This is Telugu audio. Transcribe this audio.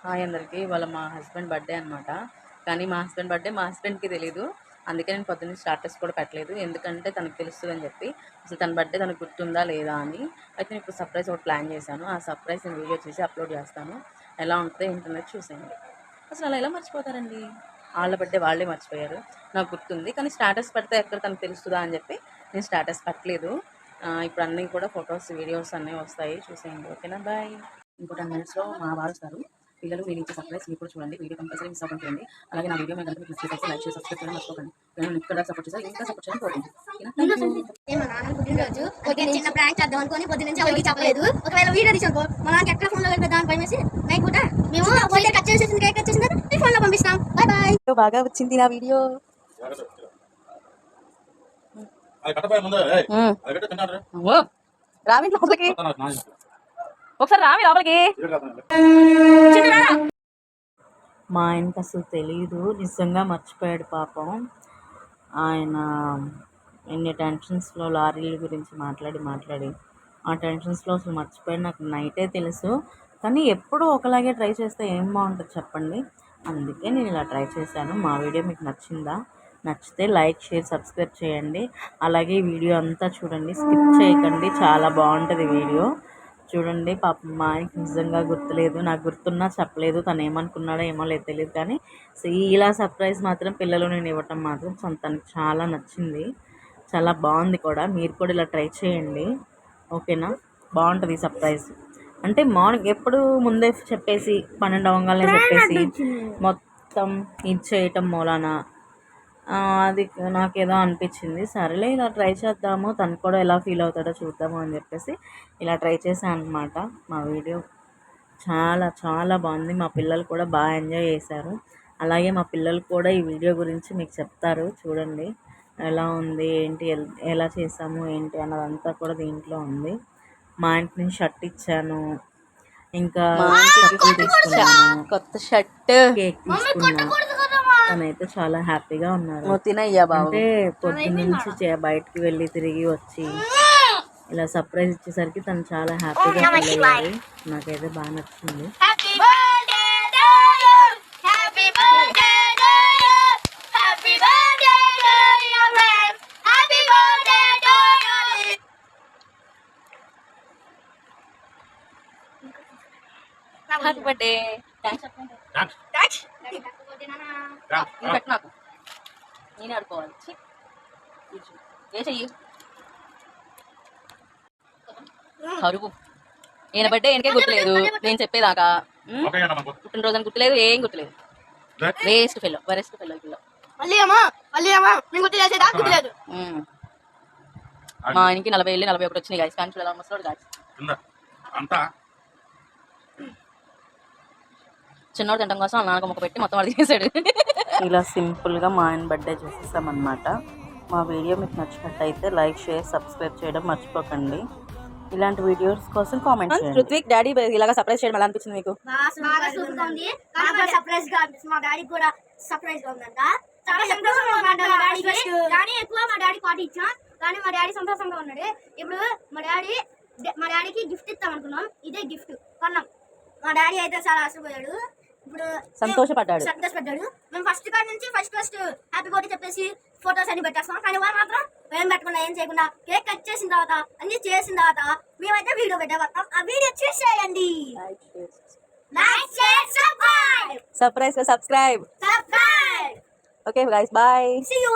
హాయ్ అందరికీ. ఇవాళ మా హస్బెండ్ బర్త్డే అనమాట. కానీ మా హస్బెండ్ బర్త్డే మా హస్బెండ్కి తెలీదు. అందుకే నేను పొద్దున్న స్టాటస్ కూడా పెట్టలేదు. ఎందుకంటే తనకు తెలుస్తుందని చెప్పి. అసలు తన బర్త్డే తనకు గుర్తుందా లేదా అని. అయితే నేను ఇప్పుడు సర్ప్రైజ్ ఒకటి ప్లాన్ చేశాను. ఆ సర్ప్రైజ్ నేను వీడియో చేసి అప్లోడ్ చేస్తాను. ఎలా ఉంటుందో ఇంటర్నెట్ చూసేయండి. అసలు అలా ఎలా మర్చిపోతారండి? వాళ్ళ బర్త్డే వాళ్ళే మర్చిపోయారు. నాకు గుర్తుంది కానీ స్టాటస్ పెడితే ఎక్కడ తనకు తెలుస్తుందా అని చెప్పి నేను స్టాటస్ పెట్టలేదు. ఇప్పుడు అన్నీ కూడా ఫొటోస్ వీడియోస్ అన్నీ వస్తాయి, చూసేయండి. ఓకేనా? బాయ్. ఇంకో 10 మినిట్స్లో మా వారు వస్తారు. పిల్లలు నేను ఇచ్చే సర్ప్రైజ్ మీరు కూడా చూడండి. వీడియో కంపల్సరీ మిస్ అవ్వడం చేయండి. అలాగే నా వీడియో మీకు నచ్చితే లైక్ చేసి సబ్స్క్రైబ్ చేయడం మర్చిపోకండి. నేను ఇక్కడ సపోర్ట్ చేస్తాను, ఇంకా సపోర్ట్ చేయడం కోరుకుంటున్నాను. మా నాన్న పుట్టినరోజు పొద్దున్న చిన్న ప్రాంక్ చేద్దాం అనుకుని పొద్దున్న నుంచి ఎవరికి చెప్పలేదు. ఒకవేళ వీడియో తీసాను మా నాన్నకి ఎట్లా ఫోన్ లో దాని భయమేసి నైట్ పూట మేము బర్త్డే కట్ చేసేసింది, కేక్ కట్ చేసిన మీ ఫోన్ లో పంపిస్తాం. Bye bye. బాగా వచ్చింది నా వీడియో. రావి లోపలికి ఒకసారి, రావి లోపలికి. మా ఆయనకి అసలు తెలియదు, నిజంగా మర్చిపోయాడు పాపం. ఆయన ఎన్ని టెన్షన్స్లో లారీల గురించి మాట్లాడి ఆ టెన్షన్స్లో అసలు మర్చిపోయాడు. నాకు నైటే తెలుసు, కానీ ఎప్పుడూ ఒకలాగే ట్రై చేస్తే ఏం బాగుంటుంది చెప్పండి. అందుకే నేను ఇలా ట్రై చేశాను. మా వీడియో మీకు నచ్చిందా? నచ్చితే లైక్, షేర్, సబ్స్క్రైబ్ చేయండి. అలాగే ఈ వీడియో అంతా చూడండి, స్కిప్ చేయకండి. చాలా బాగుంటుంది వీడియో చూడండి. పాపం మా ఆయనకి నిజంగా గుర్తులేదు. నాకు గుర్తున్నా చెప్పలేదు. తను ఏమనుకున్నాడో ఏమో లేదు తెలియదు. కానీ ఇలా సర్ప్రైజ్ మాత్రం పిల్లలు నేను ఇవ్వటం మాత్రం తనకు చాలా నచ్చింది. చాలా బాగుంది కూడా. మీరు కూడా ఇలా ట్రై చేయండి. ఓకేనా? బాగుంటుంది సర్ప్రైజ్. అంటే మార్నింగ్ ఎప్పుడు ముందే చెప్పేసి 12 అవ్వగానే చెప్పేసి మొత్తం ఇది చేయటం మూలాన అది నాకేదో అనిపించింది. సరేలే ఇలా ట్రై చేద్దాము, తను కూడా ఎలా ఫీల్ అవుతాడో చూద్దాము అని చెప్పేసి ఇలా ట్రై చేశాను అనమాట. మా వీడియో చాలా చాలా బాగుంది. మా పిల్లలు కూడా బాగా ఎంజాయ్ చేశారు. అలాగే మా పిల్లలు కూడా ఈ వీడియో గురించి మీకు చెప్తారు. చూడండి ఎలా ఉంది, ఏంటి, ఎలా చేసాము ఏంటి అన్నదంతా కూడా దీంట్లో ఉంది. మా ఆయనకి నేను షర్ట్ ఇచ్చాను, ఇంకా తీసుకున్నాను, కొత్త షర్ట్, కేక్ తీసుకున్నాను. తనైతే చాలా హ్యాపీగా ఉన్నారు. అంటే పొద్దున్న నుంచి బయటకు వెళ్ళి తిరిగి వచ్చి ఇలా సర్ప్రైజ్ ఇచ్చేసరికి తను చాలా హ్యాపీగా ఫీల్ అయ్యారు. నాకైతే బాగా నచ్చింది. Happy birthday. నాకు నేనే ఆడుకోవాలి. ఏ చెయ్యి కరువు. ఈయన బర్త్డే ఈయనకే గుర్తులేదు, నేను చెప్పేదాకా. పుట్టినరోజు గుర్తులేదు, ఏం గుర్తులేదు. వేస్ట్ ఫెల్లో, వరెస్ట్ ఫెల్లో పిల్ల. మా ఆయనకి 40 వెళ్ళి 41 వచ్చినాయి గాయస్. కానీ చూడాలి ముసలోడు గాయస్. చిన్నోడు తినడం కోసం నాన్నకు ముక్క పెట్టి మొత్తం అది చేశాడు. ఇలా సింపుల్గా మా ఆయన బర్త్డే చేసేసామన్నమాట. మా వీడియో మీకు నచ్చినట్టయితే లైక్, షేర్, సబ్స్క్రైబ్ చేయడం మర్చిపోకండి. ఇలాంటి వీడియోస్ కోసం కామెంట్ చేయండి. రుత్విక్ డాడీ ఇలాగా సర్ప్రైజ్ చేయడం ఎలా అనిపించింది మీకు? కానీ మా డాడీ సంతోషంగా ఉన్నాడు. ఇప్పుడు మా డాడీకి గిఫ్ట్ ఇస్తాం అనుకున్నాం, ఇదే గిఫ్ట్ కొన్నాం. మా డాడీ అయితే చాలా ఆశపోయాడు, ఇప్పుడు సంతోషపడ్డాడు. మేము ఫస్ట్ కాడ నుంచి ఫస్ట్ హ్యాపీ బర్త్డే చెప్పేసి ఫొటోస్ అన్ని పెట్టేస్తాం. కానీ వాళ్ళు మాత్రం ఏం పెట్టకుండా ఏం చేయకుండా కేక్ కట్ చేసిన తర్వాత అన్ని చేసిన తర్వాత మేమైతే వీడియో పెట్టేస్తాం. ఆ వీడియో చూసేయండి. Subscribe. Okay guys, bye. See you.